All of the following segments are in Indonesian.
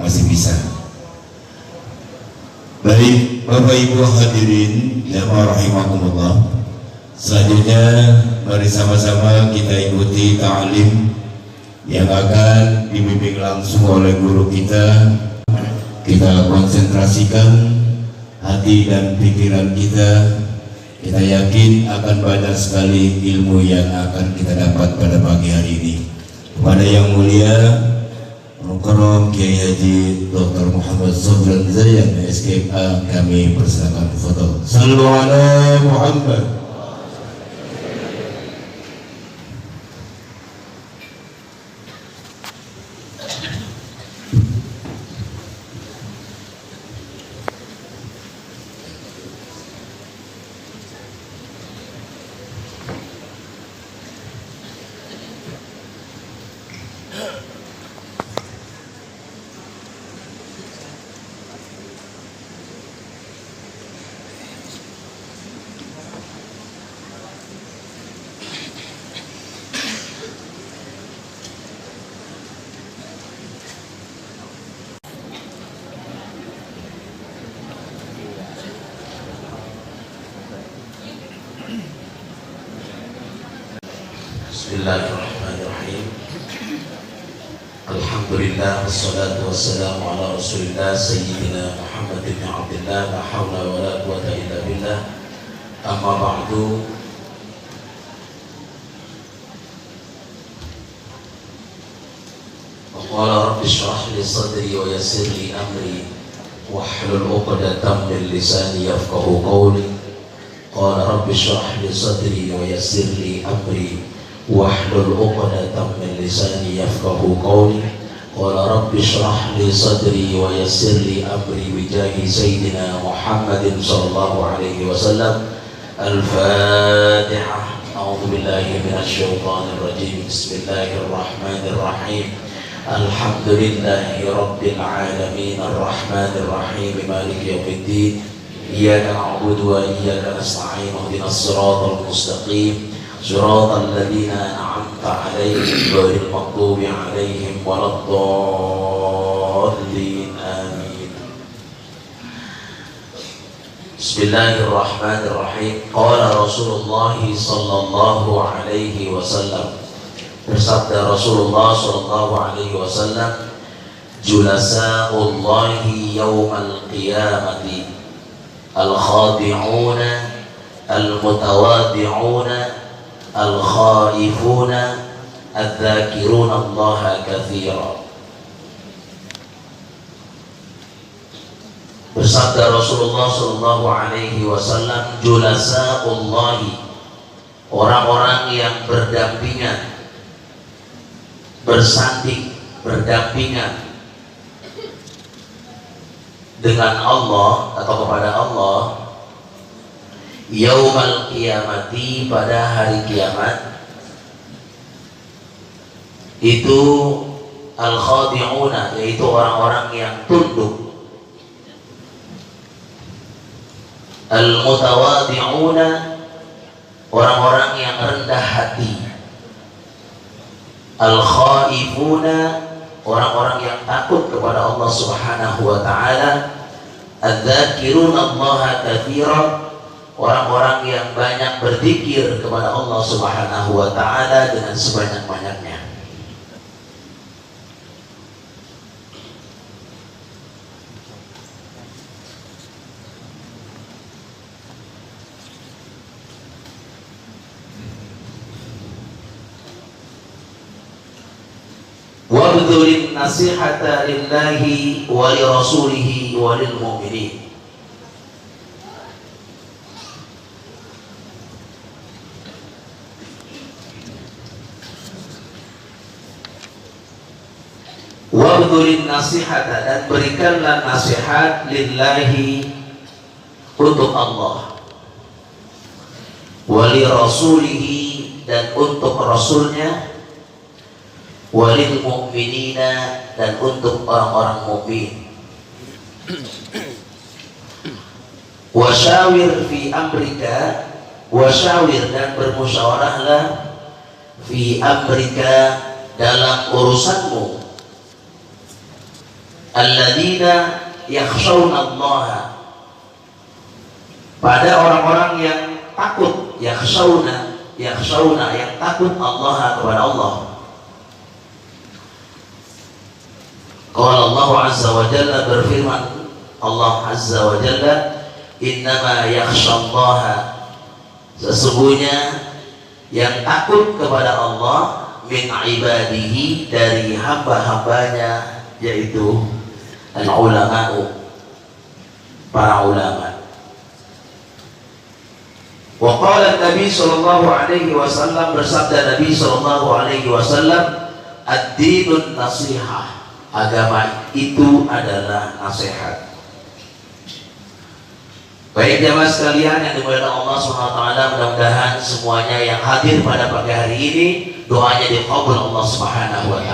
masih bisa. Baik Bapak Ibu hadirin jamaah rahimakumullah, selanjutnya mari sama-sama kita ikuti ta'lim yang akan dibimbing langsung oleh guru kita. Kita konsentrasikan hati dan pikiran kita. Kita yakin akan banyak sekali ilmu yang akan kita dapat pada pagi hari ini. Kepada yang mulia Mukarram Kiai Haji Dr. Muhammad Sofyan Zayan SKA, kami persilakan foto. Sallu ala Muhammad. Bismillahirrahmanirrahim. Alhamdulillah wassalatu wassalamu ala Rasulillah Sayyidina Muhammad bin Abdullah, la hawla wa la quwwata illa billah. Amma ba'du. Qala rabbi shrah li sadri wa yassir li amri wahlul 'uqdatam min lisani yafqahu qawli. Qala rabbi shrah li sadri wa yassir li amri wahlul 'uqdatam min lisani yafqahu qawli. Qala rabbi shrah li sadri wa yassir li amri bijahi sayyidina Muhammadin sallallahu alaihi wasallam. Al-Fatihah. A'udzu billahi minasy syaithanir rajim. Bismillahirrahmanirrahim. Alhamdulillahi rabbil alamin arrahmanir rahim maliki yaumiddin. Iyyaka na'budu wa iyyaka nasta'in. Ihdinas siratal mustaqim. صراط الذين أنعمت عليهم غير المغضوب عليهم ولا الضالين آمين. بسم الله الرحمن الرحيم. قال رسول الله صلى الله عليه وسلم. Bersabda Rasulullah sallallahu alaihi wasallam, Julasa'ullahi yawmal qiyamati al-khadi'una al-mutawadi'una al-khaifuna al-dhakiruna allaha kathira. Bersabda Rasulullah sallallahu alaihi wasallam, Julasa'ullahi, orang-orang yang berdampingan, bersanding, berdampingan dengan Allah atau kepada Allah, yaumal qiyamati, pada hari kiamat, itu al-khadi'una, yaitu orang-orang yang tunduk, al-mutawadi'una, orang-orang yang rendah hati, al-khaifuna, orang-orang yang takut kepada Allah Subhanahu wa taala, adz-dzakiruna Allaha katsiran, orang-orang yang banyak berzikir kepada Allah Subhanahu wa taala dengan sebanyak-banyaknya. Wabdhulin nasihata lillahi wa li rasulihi wa lil mu'minin. Wabdhulin nasihata, dan berikanlah nasihat lillahi, untuk Allah, wa li rasulihi, dan untuk rasulnya, walil mu'minina, dan untuk orang-orang mukmin. Wasyawir fi amrika, wasyawir, dan bermusyawarahlah, fi amrika, dalam urusanmu, alladzina yakhshawna Allah, pada orang-orang yang takut, yakhshawna yang takut Allah, kepada Allah. Qala Allah azza wa jalla, berfirman Allah azza wa jalla, innama yakhshallaha, sesungguhnya yang takut kepada Allah, min ibadihi, dari hamba-hambanya, yaitu al-ulama'u, para ulama. Wa qala Nabi sallallahu alaihi wasallam, bersabda Nabi sallallahu alaihi wasallam, ad-dinun nasihah, agama itu adalah nasihat. Baik jamaah sekalian yang dimuliakan Allah SWT, mudah-mudahan semuanya yang hadir pada pagi hari ini doanya dikabul Allah SWT.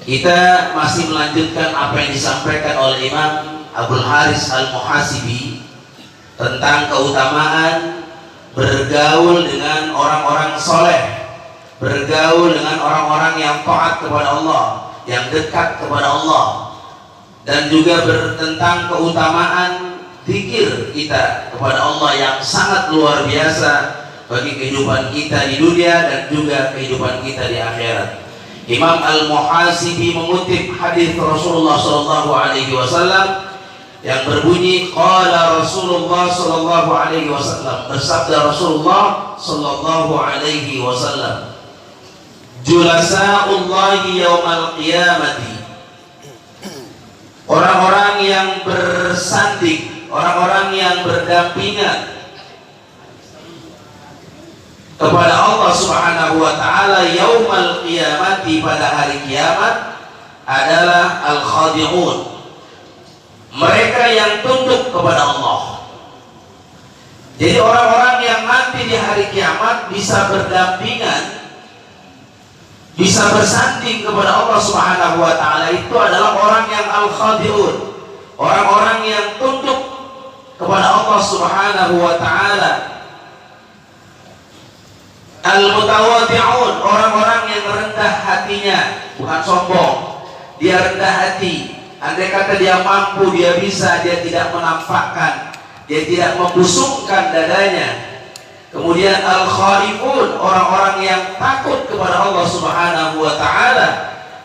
Kita masih melanjutkan apa yang disampaikan oleh Imam Abdul Haris Al-Muhasibi tentang keutamaan bergaul dengan orang-orang soleh, bergaul dengan orang-orang yang taat kepada Allah, yang dekat kepada Allah, dan juga tentang keutamaan zikir kita kepada Allah yang sangat luar biasa bagi kehidupan kita di dunia dan juga kehidupan kita di akhirat. Imam Al-Muhasibi mengutip hadis Rasulullah sallallahu alaihi wasallam yang berbunyi, qala Rasulullah sallallahu alaihi wasallam, bersabda Rasulullah sallallahu alaihi wasallam, julasa'ullahi yaumal qiyamati, orang-orang yang bersanding, orang-orang yang berdampingan kepada Allah Subhanahu wa taala yaumal qiyamati, pada hari kiamat, adalah al-khadi'un, mereka yang tunduk kepada Allah. Jadi orang-orang yang nanti di hari kiamat bisa berdampingan, bisa bersanding kepada Allah Subhanahu wa taala, itu adalah orang yang al-khadi'un, orang-orang yang tunduk kepada Allah Subhanahu wa taala. Al-mutawadi'un, orang-orang yang rendah hatinya, bukan sombong, dia rendah hati. Andai kata dia mampu, dia bisa, dia tidak menampakkan, dia tidak membusungkan dadanya. Kemudian al-khaifun, orang-orang yang takut kepada Allah Subhanahu wa taala.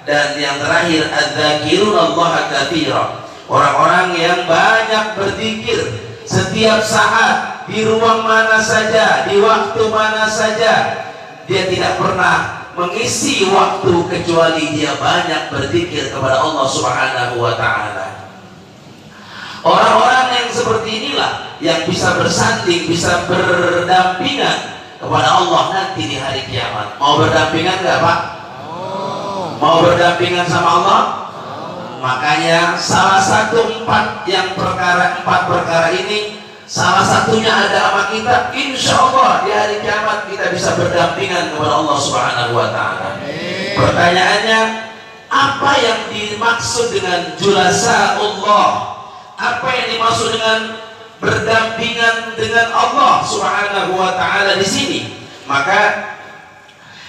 Dan yang terakhir, adz-dzakirun Allah katsira, orang-orang yang banyak berzikir setiap saat, di ruang mana saja, di waktu mana saja. Dia tidak pernah mengisi waktu kecuali dia banyak berzikir kepada Allah Subhanahu wa taala. Orang-orang yang seperti inilah yang bisa bersanding, bisa berdampingan kepada Allah nanti di hari kiamat. Mau berdampingan enggak, Pak? Mau berdampingan sama Allah? Makanya salah satu empat perkara ini, salah satunya ada sama kita. Insya Allah di hari kiamat kita bisa berdampingan kepada Allah Subhanahu wa taala. Pertanyaannya, apa yang dimaksud dengan julasa Allah? Apa yang dimaksud dengan berdampingan dengan Allah Subhanahu wa taala di sini? Maka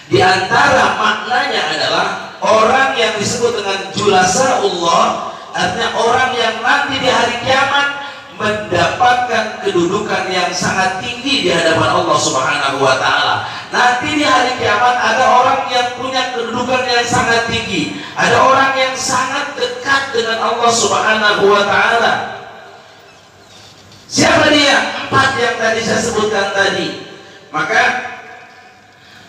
di antara maknanya adalah orang yang disebut dengan julasa Allah, artinya orang yang nanti di hari kiamat mendapatkan kedudukan yang sangat tinggi di hadapan Allah Subhanahu wa taala. Nanti di hari kiamat ada orang yang punya kedudukan yang sangat tinggi, ada orang yang sangat dekat dengan Allah Subhanahu wa taala. Siapa dia? Empat yang tadi saya sebutkan tadi. Maka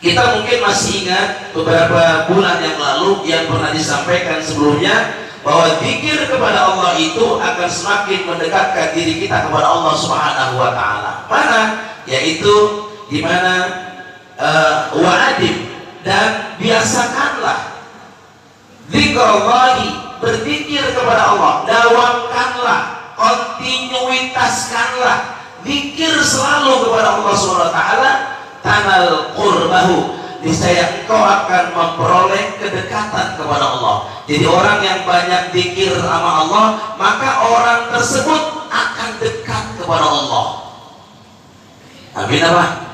kita mungkin masih ingat beberapa bulan yang lalu yang pernah disampaikan sebelumnya, bahwa zikir kepada Allah itu akan semakin mendekatkan diri kita kepada Allah Subhanahu wa taala. Mana? Yaitu di mana wa'adim, dan biasakanlah zikrullahi, berzikir kepada Allah, dawamkanlah, kontinuitaskanlah zikir selalu kepada Allah Subhanahu wa taala, tanal qurbahu, niscaya engkau akan memperoleh kedekatan kepada Allah. Jadi orang yang banyak zikir sama Allah, maka orang tersebut akan dekat kepada Allah. Amin apa?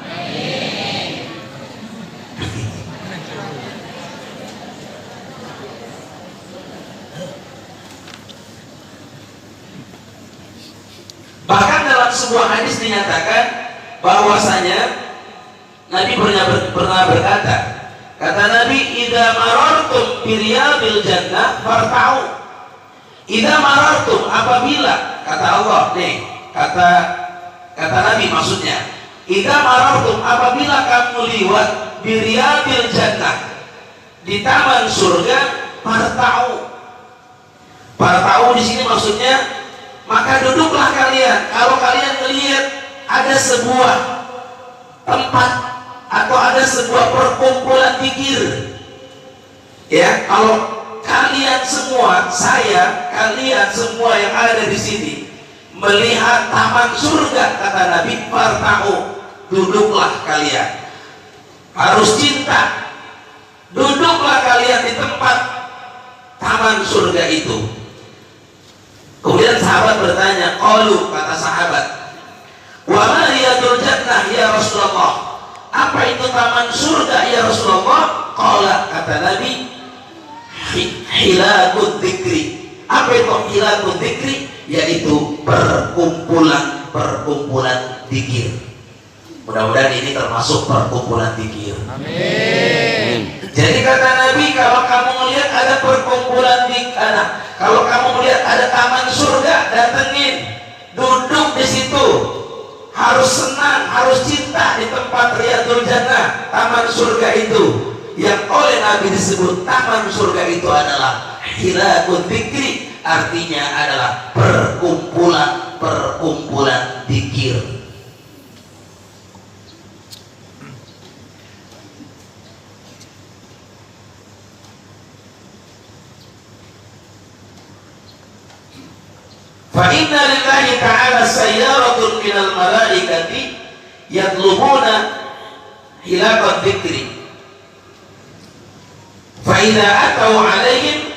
sebuah hadis dinyatakan bahwasanya Nabi pernah berkata, kata Nabi, idza marartum bi riyadil jannah farta'u. Idza marartum, apabila, kata Allah nih, kata Nabi maksudnya, idza marartum, apabila kamu liwat bi riyadil jannah, di taman surga, farta'u. Farta'u di sini maksudnya maka duduklah kalian. Kalau kalian melihat ada sebuah tempat atau ada sebuah perkumpulan zikir, ya, kalau kalian semua, kalian semua yang ada di sini melihat taman surga, kata Nabi, farta'u, duduklah kalian. Harus cinta, duduklah kalian di tempat taman surga itu. Kemudian sahabat bertanya, qalu, kata sahabat, wa ma riyadul jannah ya Rasulullah, apa itu taman surga ya Rasulullah? Qala, kata Nabi, hilakut dzikri. Apa itu hilakut dzikri? Yaitu perkumpulan zikir. Mudah-mudahan ini termasuk perkumpulan zikir. Amin. Jadi kata Nabi, kalau kamu melihat ada perkumpulan zikir, kalau kamu melihat ada taman surga, datengin, duduk di situ. Harus senang, harus cinta di tempat riyadul jannah, taman surga itu. Yang oleh Nabi disebut taman surga itu adalah hilakut dzikri, artinya adalah perkumpulan zikir. Fa inna lillahi ta'ala sayyaratun minal malaikati yatlubuna hilaqat dzikri. Fa idza atau alaihim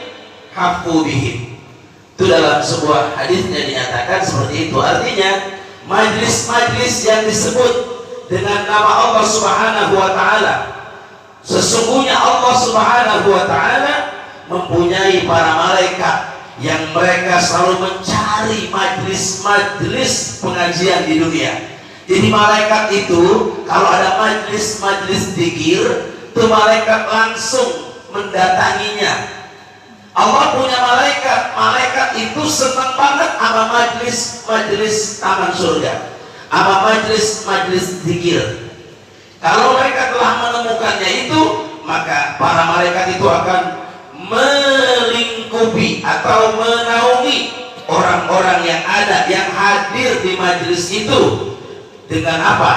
haqqu bihim. Itu dalam sebuah hadisnya dinyatakan seperti itu. Artinya majlis-majlis yang disebut dengan nama Allah Subhanahu wa taala. Sesungguhnya Allah Subhanahu wa taala mempunyai para malaikat yang mereka selalu mencari majlis-majlis pengajian di dunia. Jadi malaikat itu kalau ada majlis-majlis zikir, itu malaikat langsung mendatanginya. Allah punya malaikat itu senang banget sama majlis-majlis taman surga, sama majlis-majlis zikir. Kalau mereka telah menemukannya itu, maka para malaikat itu akan melingkupi atau menaungi orang-orang yang ada, yang hadir di majelis itu. Dengan apa?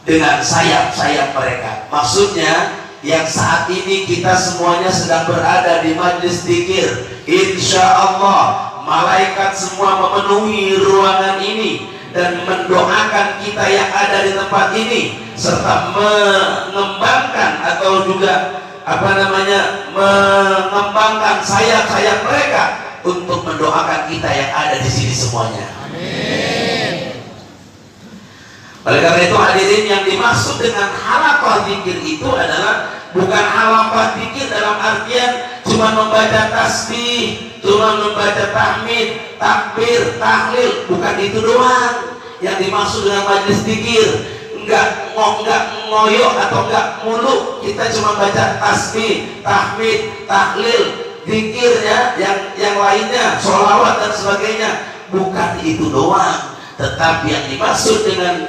Dengan sayap-sayap mereka. Maksudnya yang saat ini kita semuanya sedang berada di majelis zikir, insya Allah malaikat semua memenuhi ruangan ini dan mendoakan kita yang ada di tempat ini, serta mengembangkan atau juga mengembangkan sayap-sayap mereka untuk mendoakan kita yang ada di sini semuanya. Amin. Oleh karena itu hadirin, yang dimaksud dengan halaqah zikir itu adalah bukan halaqah zikir dalam artian cuma membaca tasbih, cuma membaca tahmid, takbir, tahlil, bukan itu doang yang dimaksud dengan majelis zikir. Enggak ngoyo atau enggak mulu kita cuma baca tasbih, tahmid, tahlil, zikirnya yang lainnya, sholawat dan sebagainya. Bukan itu doang, tetapi yang dimaksud dengan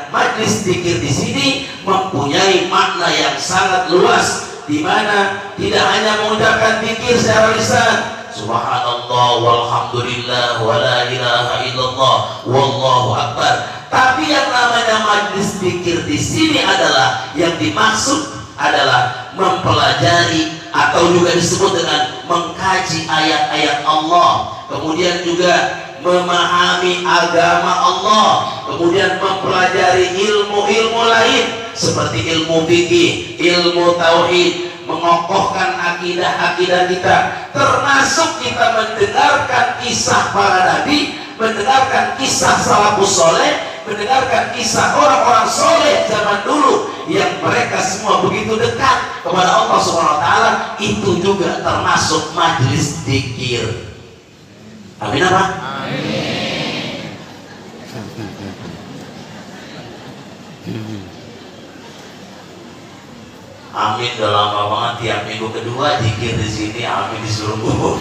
majlis zikir di sini mempunyai makna yang sangat luas, di mana tidak hanya mengucapkan zikir secara lisan, subhanallah walhamdulillah wala ilaha illallah wallahu akbar. Tapi yang namanya majlis zikir di sini adalah yang dimaksud adalah mempelajari atau juga disebut dengan mengkaji ayat-ayat Allah, kemudian juga memahami agama Allah, kemudian mempelajari ilmu-ilmu lain seperti ilmu fikih, ilmu tauhid, mengokohkan akidah-akidah kita, termasuk kita mendengarkan kisah para nabi, mendengarkan kisah salafus soleh, mendengarkan kisah orang-orang soleh zaman dulu yang mereka semua begitu dekat kepada Allah Subhanahu wa taala. Itu juga termasuk majlis zikir. Amin apa? Amin. Amin udah lama banget, tiap minggu kedua dikir di sini, amin disuruh mulu.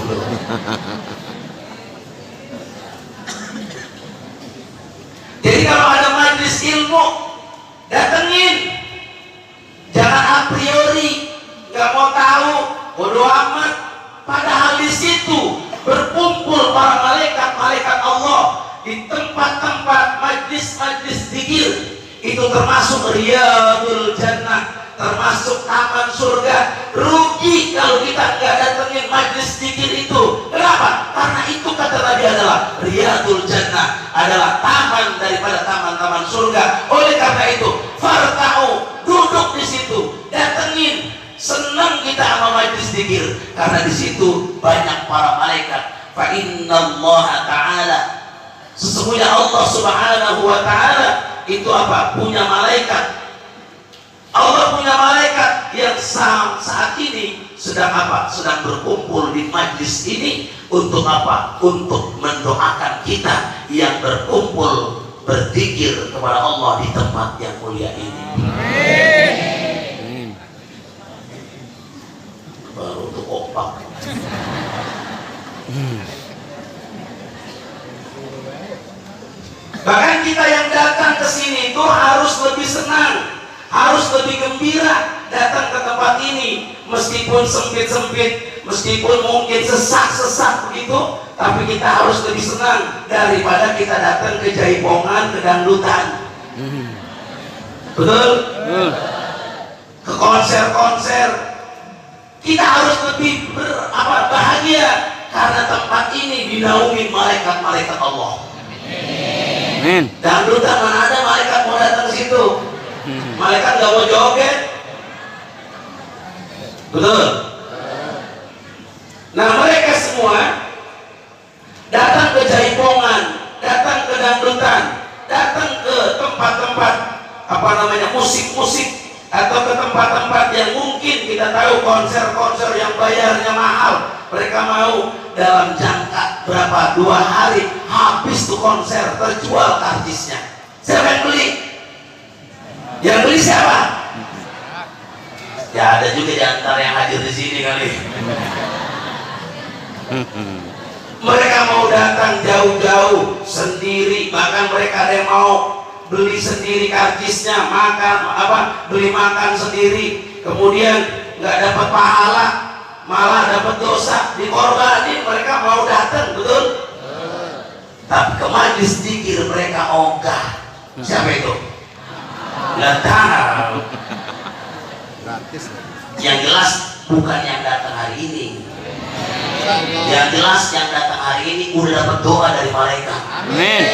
Jadi kalau ada majelis ilmu, datengin. Jangan a priori, nggak mau tahu, bodoh amat. Padahal di situ berkumpul para malaikat-malaikat Allah di tempat-tempat majlis-majlis zikir. Itu termasuk riyadul jannah, termasuk taman surga. Rugi kalau kita nggak datengin majlis zikir itu. Kenapa? Karena itu kata Nabi adalah riyadul jannah, adalah taman daripada taman-taman surga. Oleh karena itu, farta'u, duduk di situ, datengin. Senang kita sama majlis zikir karena di situ banyak para malaikat. Fa innallaha ta'ala, sesungguhnya Allah Subhanahu wa ta'ala itu apa? Punya malaikat. Allah punya malaikat yang saat ini sedang apa? Sedang berkumpul di majlis ini untuk apa? Untuk mendoakan kita yang berkumpul berzikir kepada Allah di tempat yang mulia ini. Baru untuk opak. Bahkan kita yang datang ke sini itu harus lebih senang, harus lebih gembira datang ke tempat ini, meskipun sempit-sempit, meskipun mungkin sesak-sesak begitu, tapi kita harus lebih senang daripada kita datang ke jaipongan, ke dangdutan. Betul? Ke konser-konser. Kita harus lebih bahagia karena tempat ini dinaungi malaikat-malaikat Allah. Amin. Dangdutan mana ada malaikat mau datang ke situ? Malaikat gak mau joget. Betul? Nah, mereka semua datang ke jaipongan, datang ke dangdutan, datang ke tempat-tempat musik-musik, atau ke tempat-tempat yang mungkin kita tahu konser-konser yang bayarnya mahal. Mereka mau dalam jangka berapa, 2 hari habis tuh konser, terjual karcisnya. Siapa yang beli? Yang beli siapa? Ya ada juga di antara yang hadir di sini kali. Mereka mau datang jauh-jauh sendiri, bahkan mereka ada yang mau beli sendiri karcisnya, beli makan sendiri, kemudian nggak dapat pahala, malah dapat dosa, dikorbanin. Mereka mau datang, betul? Tapi ke majlis zikir mereka ogah. Siapa itu? Nggak tahu. Yang jelas bukan yang datang hari ini. Yang jelas yang datang hari ini udah dapat doa dari malaikat. Amin.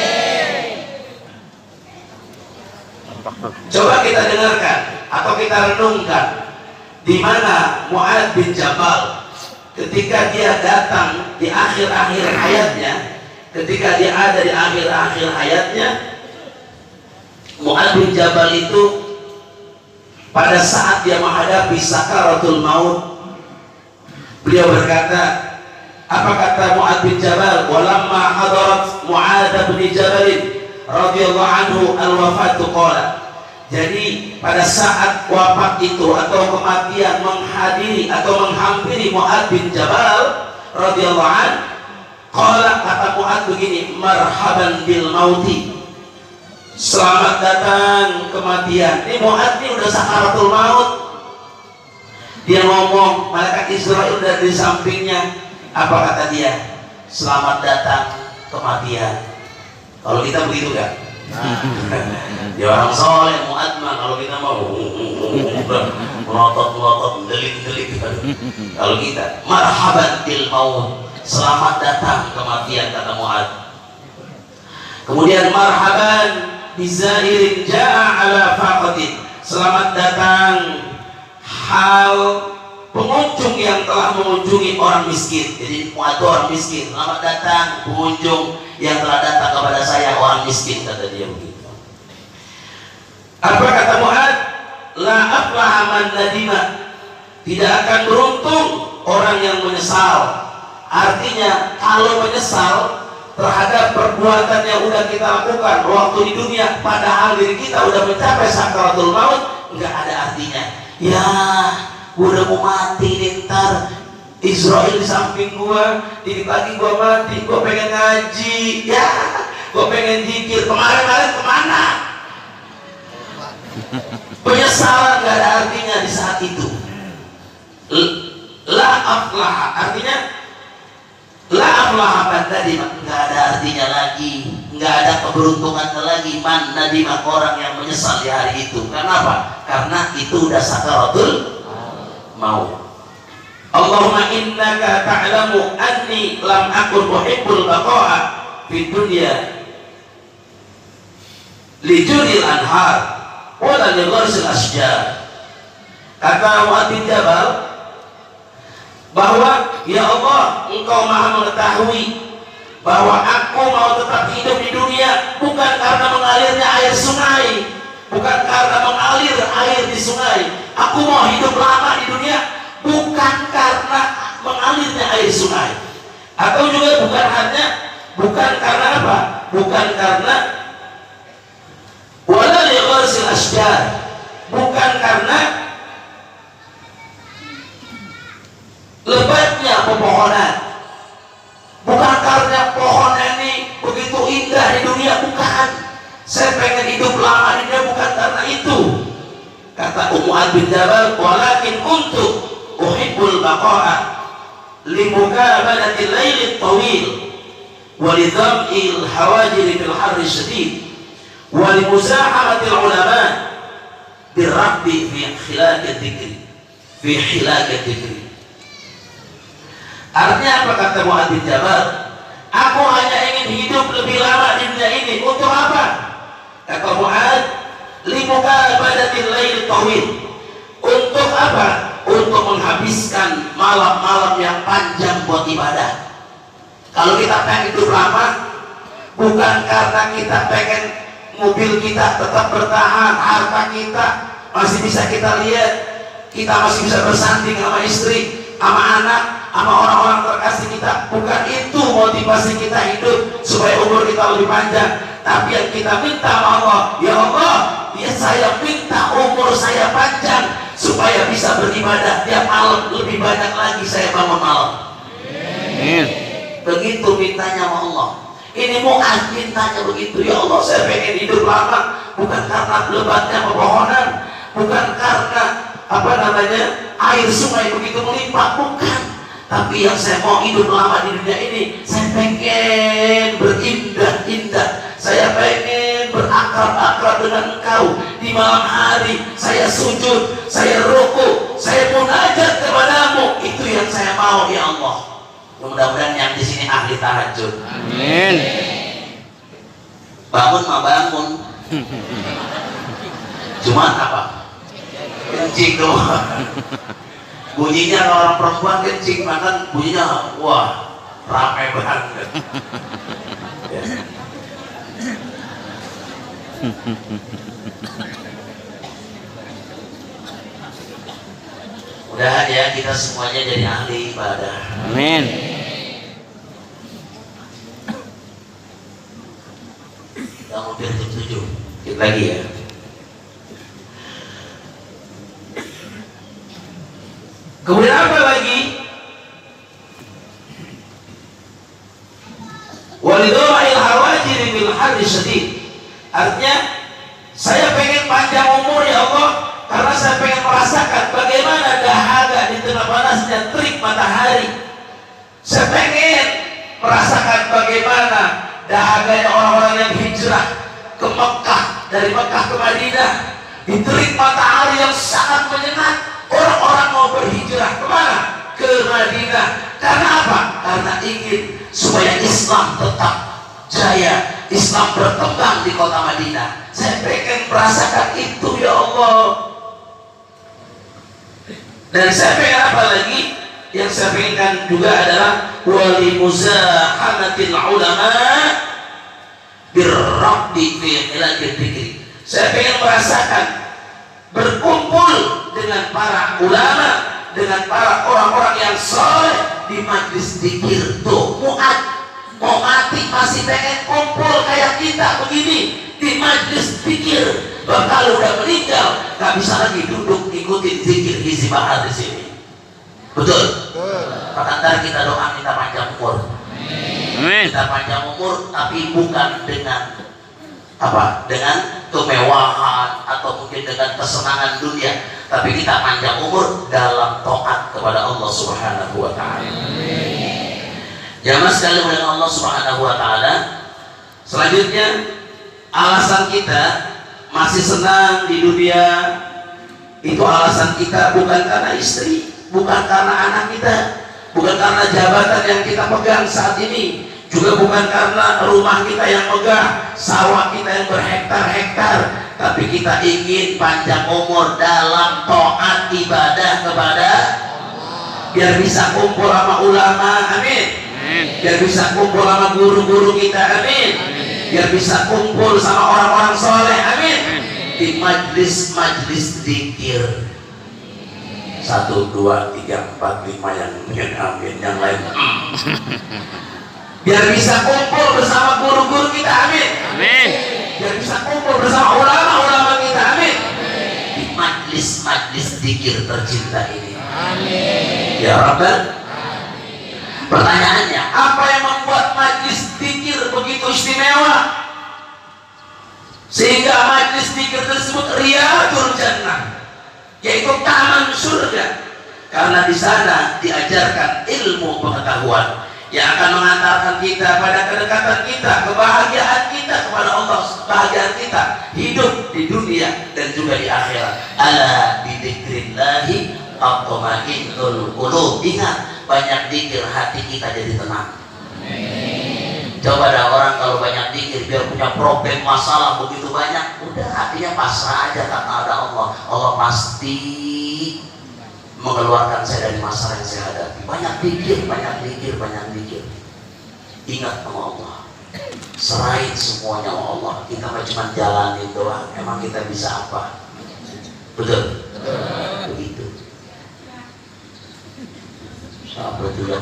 Coba kita dengarkan atau kita renungkan di mana Mu'adz bin Jabal ketika dia datang di akhir-akhir hayatnya, ketika dia ada di akhir-akhir hayatnya, Mu'adz bin Jabal itu pada saat dia menghadapi sakaratul maut, beliau berkata, apa kata Mu'adz bin Jabal? Walamma hadarat Mu'adz bin Jabal radhiyallahu anhu al-wafatu qala. Jadi pada saat wafat itu atau kematian menghadiri atau menghampiri Mu'adz bin Jabal radhiyallahu anhu, qala, kata Mu'adz begini, marhaban bil mauti, selamat datang kematian. Ini Mu'adz ini udah sakaratul maut. Dia ngomong, malaikat Israil udah di sampingnya. Apa kata dia? Selamat datang kematian. Kalau kita begitu kan? Ya orang soleh, Mu'adz mah kalau kita mau melotot, delik. Kalau kita marhaban bil maut, selamat datang kematian, kata Mu'adz. Kemudian marhaban bizairin ja'a ala faqatin, selamat datang hal pengunjung yang telah mengunjungi orang miskin. Jadi Mu'adz orang miskin, selamat datang pengunjung yang telah datang kepada saya, orang miskin, kata dia begitu. Apa kata Mu'adz? La aflaha man nadima, tidak akan beruntung orang yang menyesal. Artinya kalau menyesal terhadap perbuatan yang udah kita lakukan waktu di dunia, padahal diri kita udah mencapai sakaratul maut, nggak ada artinya. Ya, gua udah mau mati nih, ntar Israel di samping gua, ini pagi gua mati, gua pengen ngaji, ya, gua pengen zikir. Kemarin-kemarin kemana? Penyesalan nggak ada artinya di saat itu. La aflah, artinya la aflah tadi nggak ada artinya lagi, nggak ada keberuntungan lagi. Man nadima, orang yang menyesal di hari itu. Kenapa? Karena itu udah sakaratul maut. Allahumma innaka ta'lamu anni lam akun uhibbul baqa'a fid dunya li juril anhar wala li gharsil asjar. Kata Mu'adz bin Jabal bahwa ya Allah, engkau maha mengetahui bahwa aku mau tetap hidup di dunia bukan karena mengalirnya air sungai, bukan karena mengalir air di sungai. Aku mau hidup lama di dunia bukan karena mengalirnya air sungai, atau juga bukan karena apa? Bukan karena wala li gharsil asjar, bukan karena lebatnya pepohonan, bukan karena pohon ini begitu indah di dunia, bukan. Saya pengen hidup lama di dunia bukan karena itu. Kata Mu'adz bin Jabal, walakin kuntu uhibbul baqa'a li mukabalatil lailil tawil wa li dham'il hawajir fil harri syadid wa li musahamatil ulama birabbi fi khilaqat dzikri. Artinya apa kata Mu'adz bin Jabal? Aku hanya ingin hidup lebih lama di dunia ini. Untuk apa? Kata Mu'adz, limukabadatil lail tawil. Untuk apa? Untuk menghabiskan malam-malam yang panjang buat ibadah. Kalau kita pengen hidup lama, bukan karena kita pengen mobil kita tetap bertahan, harta kita masih bisa kita lihat, kita masih bisa bersanding sama istri, sama anak, sama orang-orang terkasih kita. Bukan itu motivasi kita hidup, supaya umur kita lebih panjang. Tapi yang kita minta sama Allah, ya Allah, ya saya minta umur saya panjang supaya bisa beribadah tiap malam, lebih banyak lagi saya bangun malam. Amin. Begitu mintanya sama Allah. Ini Mu'adz mintanya begitu, ya Allah, saya pengen hidup lama bukan karena lebatnya pepohonan, bukan karena air sungai begitu melimpah, bukan. Tapi yang saya mau hidup lama di dunia ini, saya pengen berindah-indah, saya pengen berakrab-akrab dengan Engkau di malam hari. Saya sujud, saya ruku, saya munajat kepadamu. Itu yang saya mau, ya Allah. Mudah-mudahan yang di sini ahli tahajud. Amin. Bangun mah bangun. Cuma apa? Kencing doang. Bunyinya kalau orang perempuan kencing, makan bunyinya wah ramai banget. Ya. Mudah ya kita semuanya jadi ahli ibadah. Amin. Kita hampir jam 7. Kita lagi ya. Kemudian apa lagi? Walidha'il hawajir bil harri syadid. Artinya saya pengen panjang umur ya Allah, karena saya pengen merasakan bagaimana dahaga di tengah panasnya terik matahari. Saya pengen merasakan bagaimana dahaganya orang-orang yang hijrah ke Mekah, dari Mekah ke Madinah, di terik matahari yang sangat menyengat. Orang-orang mau berhijrah kemana? Ke Madinah. Karena apa? Karena ingin supaya Islam tetap jaya, Islam berkembang di kota Madinah. Saya pengen merasakan itu ya Allah. Dan saya pengen apa lagi? Yang saya pengenkan juga adalah wali muzahanatil ulama birrabdi fi khilaqil dzikri. Saya pengen merasakan berkumpul dengan para ulama, dengan para orang-orang yang saleh di majlis zikir. Tuh Mu'adz mau mati masih pengen kumpul kayak kita begini di majlis zikir. Kalau udah meninggal nggak bisa lagi duduk ikutin zikir isi bahar di sini. Betul? Maka ntar kita doa minta panjang umur. Amin. Kita panjang umur, tapi bukan dengan apa? Dengan kemewahan atau mungkin dengan kesenangan dunia, tapi kita panjang umur dalam taat kepada Allah Subhanahu wa taala. Jamaah sekalian oleh Allah Subhanahu wa taala. Selanjutnya, alasan kita masih senang di dunia itu alasan kita bukan karena istri, bukan karena anak kita, bukan karena jabatan yang kita pegang saat ini, juga bukan karena rumah kita yang megah, sawah kita yang berhektar-hektar, tapi kita ingin panjang umur dalam taat ibadah kepada Allah, biar bisa kumpul sama ulama, amin. Biar bisa kumpul sama guru-guru kita, amin. Biar bisa kumpul sama orang-orang soleh, amin. Di majlis-majlis zikir 1, 2, 3, 4, 5 yang amin, yang lain biar bisa kumpul bersama guru-guru kita, amin. Amin. Biar bisa kumpul bersama ulama-ulama kita, amin. Di majlis-majlis zikir tercinta ini, amin. Ya Rabbal. Pertanyaannya, apa yang membuat majlis zikir begitu istimewa sehingga majlis zikir tersebut riyadul jannah, yaitu taman surga? Karena di sana diajarkan ilmu pengetahuan yang akan mengantarkan kita pada kedekatan kita, kebahagiaan kita kepada Allah, kebahagiaan kita hidup di dunia dan juga di akhirat. Ala bidzikrillahi tatma'innul qulub. Ingat, banyak zikir hati kita jadi tenang. Coba ada orang kalau banyak zikir biar punya problem masalah begitu banyak, udah hatinya pasrah aja karena ada Allah. Allah pasti mengeluarkan saya dari masalah yang saya hadapi. Banyak zikir, banyak zikir, banyak zikir. Ingat sama Allah, serahin semuanya sama Allah. Kita cuma jalanin doang, emang kita bisa apa? Betul? Begitu. Sampai juga.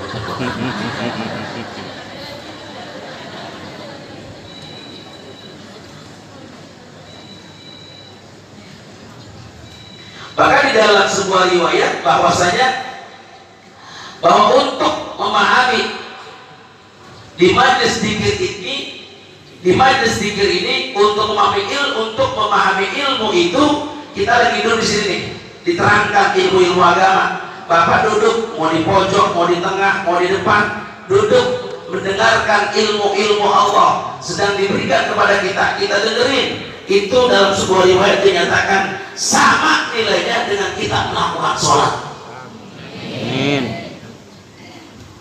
Bahkan di dalam sebuah riwayat bahwasanya bahwa untuk memahami di majlis zikir ini, untuk memahami ilmu itu, kita lagi duduk di sini nih, diterangkan ilmu agama. Bapak duduk mau di pojok, mau di tengah, mau di depan, duduk mendengarkan ilmu Allah sedang diberikan kepada kita, kita dengerin. Itu dalam sebuah riwayat dinyatakan sama nilainya dengan kita melakukan sholat. Amin.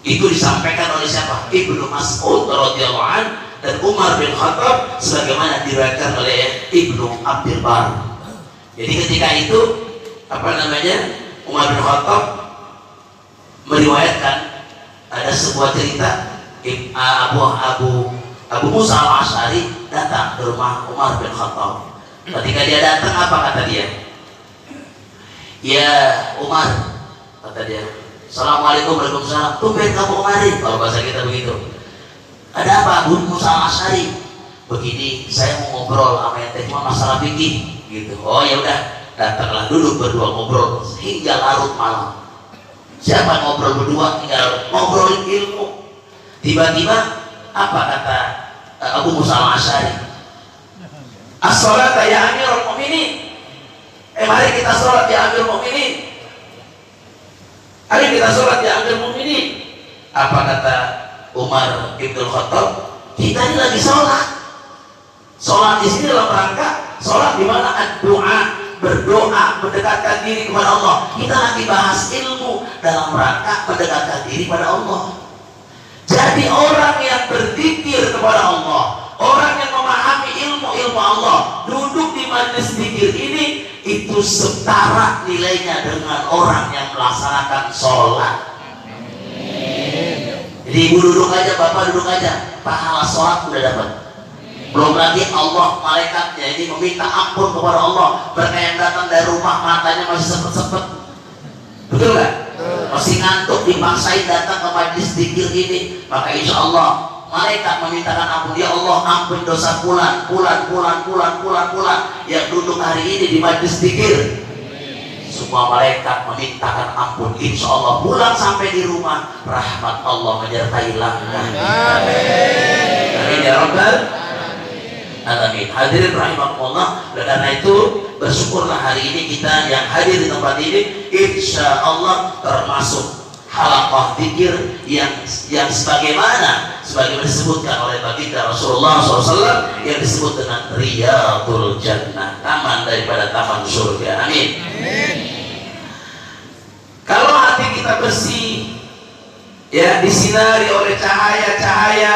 Itu disampaikan oleh siapa? Ibnu Mas'ud radhiyallahu anhu dan Umar bin Khattab, sebagaimana diriwayatkan oleh Ibnu Abdul Bar. Jadi ketika itu Umar bin Khattab meriwayatkan ada sebuah cerita Abu Musa al-Asy'ari datang ke rumah Umar bin Khattab. Ketika dia datang, apa kata dia? Ya Umar, kata dia, Assalamualaikum, waalaikumsalam. Tumben kamu kemari, kalau bahasa kita begitu. Ada apa Abu Musa al-Asy'ari? Begini, saya mau ngobrol sama ente cuma masalah fikih gitu. Oh ya udah, datanglah duduk berdua ngobrol hingga larut malam. Siapa ngobrol berdua hingga ngobrolin ilmu? Tiba-tiba apa kata Abu Musa al-Asy'ari? As-sholata ya Amirul Mukminin. Mari kita sholat ya Amirul Mukminin. Mari kita sholat ya Amirul Mukminin. Apa kata Umar bin Khattab? Kita ini lagi sholat. Sholat di sini dalam rangka sholat di mana doa, berdoa, mendekatkan diri kepada Allah. Kita lagi bahas ilmu dalam rangka mendekatkan diri kepada Allah. Jadi orang yang berzikir kepada Allah, orang yang memahami ilmu Allah, duduk di majlis zikir ini, itu setara nilainya dengan orang yang melaksanakan sholat. Jadi ibu duduk aja, bapak duduk aja, pahala sholat udah dapat. Belum lagi Allah, malaikatnya ini meminta ampun kepada Allah. Mereka yang datang dari rumah matanya masih sepet-sepet, betul nggak? Masih ngantuk, dipaksain datang ke majlis zikir ini, maka insya Allah malaikat memintakan ampun. Ya Allah, ampun dosa pulan yang duduk hari ini di majlis zikir. Semua malaikat memintakan ampun. Insya Allah pulang sampai di rumah, rahmat Allah menyertai langkah kita. Amin ya Rabbal alamin. Hadirin rahimakumullah. Karena itu bersyukurlah hari ini kita yang hadir di tempat ini, insya Allah termasuk halaqah dzikir yang sebagaimana disebutkan oleh baginda Rasulullah SAW, yang disebut dengan Riyadul Jannah, taman daripada taman surga. Amin. Kalau hati kita bersih, ya, disinari oleh cahaya-cahaya,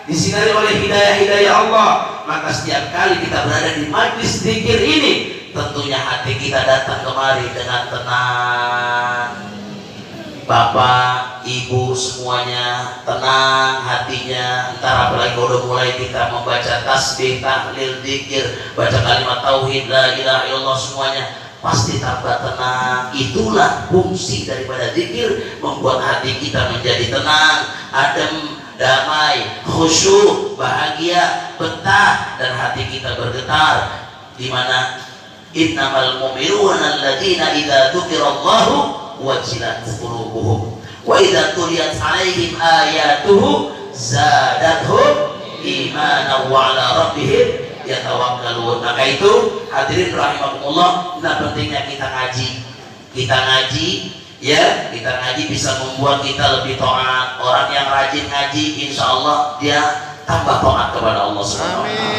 disinari oleh hidayah-hidayah Allah, maka setiap kali kita berada di majlis dzikir ini, tentunya hati kita datang kemari dengan tenang. Bapak, ibu semuanya tenang hatinya. Entar apalagi udah mulai kita membaca tasbih, tahlil, dzikir, baca kalimat tauhid, la ilaha illallah, semuanya pasti tambah tenang. Itulah fungsi daripada dzikir, membuat hati kita menjadi tenang, adem, damai, khusyuk, bahagia, betah, dan hati kita bergetar. Di mana innamal mu'minuna alladzina idza dzukirallahu wajilat qulubuhum wa idza tuliyat 'alaihim ayatuhu zadatuhum imanan wa 'ala rabbihim yatawakkalun. Maka itu hadirin rahimakumullah, nah pentingnya kita ngaji, ya, kita ngaji bisa membuat kita lebih taat. Orang yang rajin ngaji, insya Allah dia tambah taat kepada Allah Subhanahu wa ta'ala.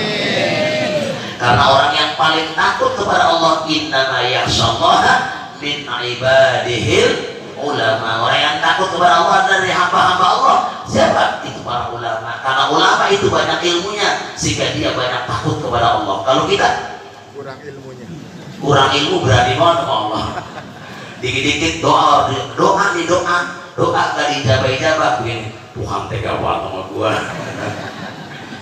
Karena orang yang paling takut kepada Allah, innama yakhshallaha min ibadihil ulama. Orang yang takut kepada Allah dari hamba-hamba Allah, siapa? Itu para ulama. Karena ulama itu banyak ilmunya, sehingga dia banyak takut kepada Allah. Kalau kita kurang ilmu, berani banget sama Allah. Dikit-dikit doa gak dijabah begini, Tuhan tega banget sama gua.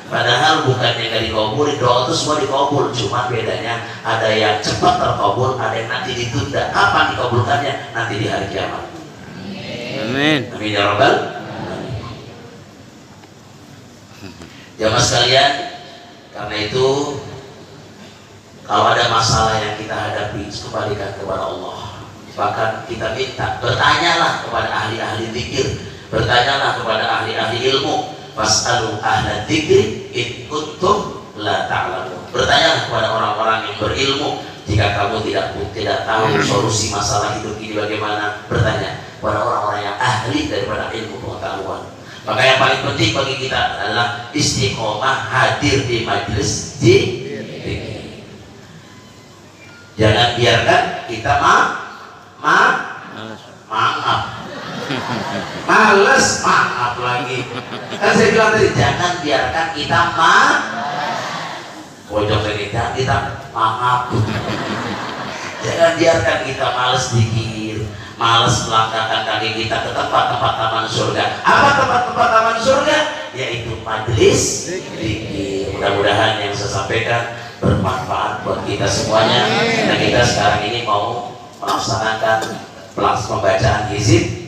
Padahal bukannya gak dikabul, doa itu semua dikabul, cuma bedanya ada yang cepat terkabul, ada yang nanti ditunda. Kapan dikabulkannya? Nanti di hari kiamat. Amin. Amin ya Rabbal. Jamaah sekalian, karena itu kalau ada masalah yang kita hadapi, kembalikan kepada Allah. Bahkan kita minta, bertanyalah kepada ahli-ahli zikir, bertanyalah kepada ahli-ahli ilmu. Fas'alu ahla dzikri in kuntum la ta'lamun. Bertanyalah kepada orang-orang yang berilmu jika kamu tidak tahu solusi masalah hidup ini bagaimana. Bertanya kepada orang-orang yang ahli daripada ilmu pengetahuan. Maka yang paling penting bagi kita adalah istiqomah hadir di majelis dzikir. Jangan biarkan kita males, maaf lagi. Kan saya bilang tadi, jangan biarkan kita pojok ini, jangan kita maaf. Jangan biarkan kita males zikir, males melangkahkan kaki kita ke tempat-tempat taman surga. Apa tempat-tempat taman surga? Yaitu majelis zikir. Mudah-mudahan yang saya sampaikan bermanfaat buat kita semuanya. Dan kita sekarang ini mau melaksanakan pembacaan hizib.